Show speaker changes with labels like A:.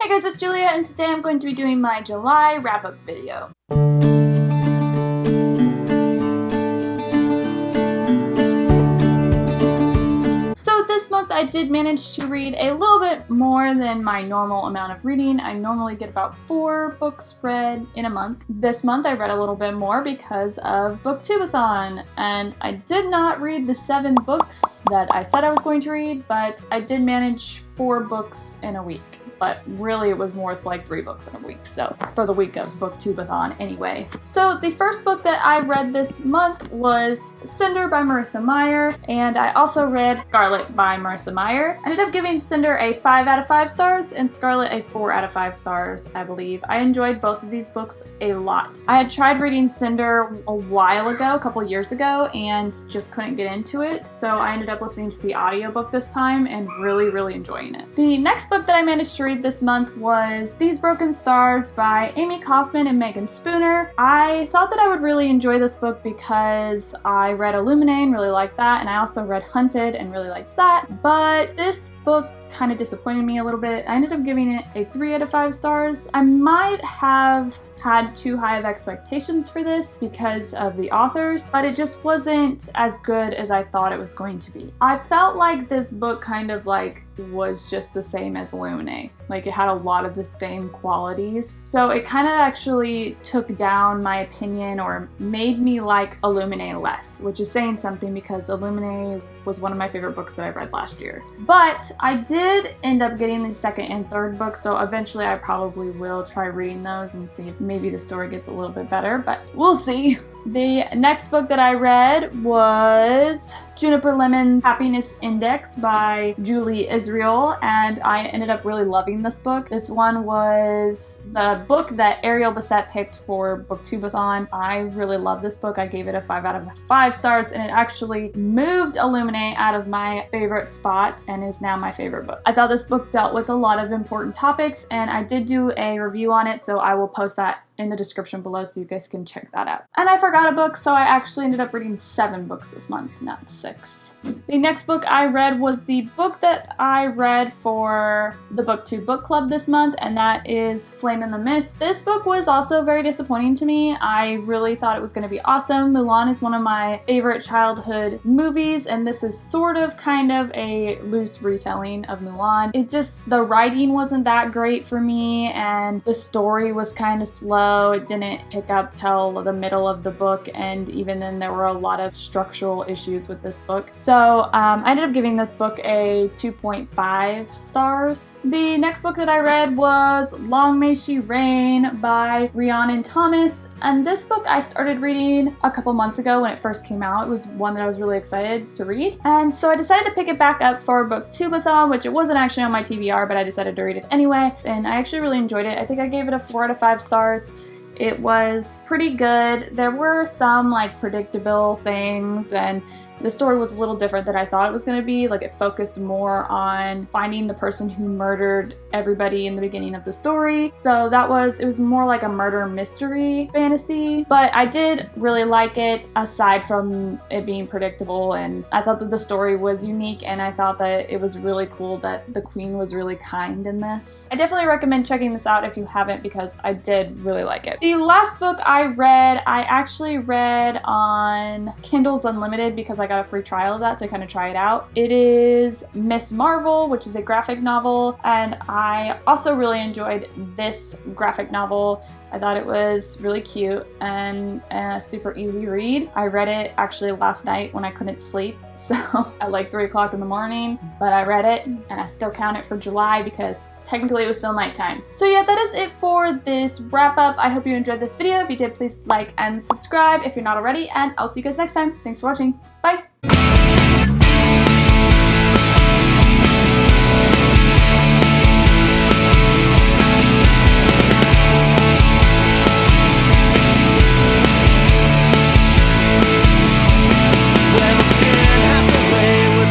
A: Hey guys, it's Julia, and today I'm going to be doing my July wrap-up video. So this month I did manage to read a little bit more than my normal amount of reading. I normally get about 4 books read in a month. This month I read a little bit more because of booktube-a-thon, and I did not read the 7 books that I said I was going to read, but I did manage 4 books in a week. But really it was more like 3 books in a week, so for the week of booktube-a-thon anyway. So the first book that I read this month was Cinder by Marissa Meyer, and I also read Scarlet by Marissa Meyer. I ended up giving Cinder a 5 out of 5 stars and Scarlet a 4 out of 5 stars, I believe. I enjoyed both of these books a lot. I had tried reading Cinder a while ago, a couple years ago, and just couldn't get into it, so I ended up listening to the audiobook this time and really enjoying it. The next book that I managed to read this month was These Broken Stars by Amie Kaufman and Megan Spooner. I thought that I would really enjoy this book because I read Illuminae and really liked that, and I also read Hunted and really liked that, but this book kind of disappointed me a little bit. I ended up giving it a 3 out of 5 stars. I might have had too high of expectations for this because of the authors, but it just wasn't as good as I thought it was going to be. I felt like this book kind of was just the same as Illuminae. Like, it had a lot of the same qualities. So it kind of actually took down my opinion or made me like Illuminae less, which is saying something because Illuminae was one of my favorite books that I read last year. But I did end up getting the second and third book, so eventually I probably will try reading those and see if maybe the story gets a little bit better, but we'll see. The next book that I read was Juniper Lemon's Happiness Index by Julie Israel, and I ended up really loving this book. This one was the book that Ariel Bissett picked for booktube-a-thon. I really love this book. I gave it a 5 out of 5 stars, and it actually moved Illuminae out of my favorite spot and is now my favorite book. I thought this book dealt with a lot of important topics, and I did do a review on it, so I will post that in the description below so you guys can check that out. And I forgot a book, so I actually ended up reading 7 books this month, not 6. The next book I read was the book that I read for the BookTube book club this month, and that is Flame in the Mist. This book was also very disappointing to me. I really thought it was going to be awesome. Mulan is one of my favorite childhood movies, and this is sort of kind of a loose retelling of Mulan. The writing wasn't that great for me, and the story was kind of slow. It didn't pick up till the middle of the book, and even then there were a lot of structural issues with this book. So I ended up giving this book a 2.5 stars. The next book that I read was Long May She Reign by Rhiannon Thomas, and this book I started reading a couple months ago when it first came out. It was one that I was really excited to read, and so I decided to pick it back up for booktube-a-thon, which it wasn't actually on my TBR, but I decided to read it anyway, and I actually really enjoyed it. I think I gave it a 4 out of 5 stars. It was pretty good. There were some predictable things, and the story was a little different than I thought it was going to be. It focused more on finding the person who murdered everybody in the beginning of the story. So it was more like a murder mystery fantasy, but I did really like it aside from it being predictable, and I thought that the story was unique, and I thought that it was really cool that the queen was really kind in this. I definitely recommend checking this out if you haven't, because I did really like it. The last book I actually read on Kindle's Unlimited because I got a free trial of that to kind of try it out. It is Miss Marvel, which is a graphic novel, and I also really enjoyed this graphic novel. I thought it was really cute and a super easy read. I read it actually last night when I couldn't sleep, so at 3 o'clock in the morning, but I read it, and I still count it for July because technically it was still nighttime. So yeah, that is it for this wrap up. I hope you enjoyed this video. If you did, please like and subscribe if you're not already, and I'll see you guys next time. Thanks for watching. Bye!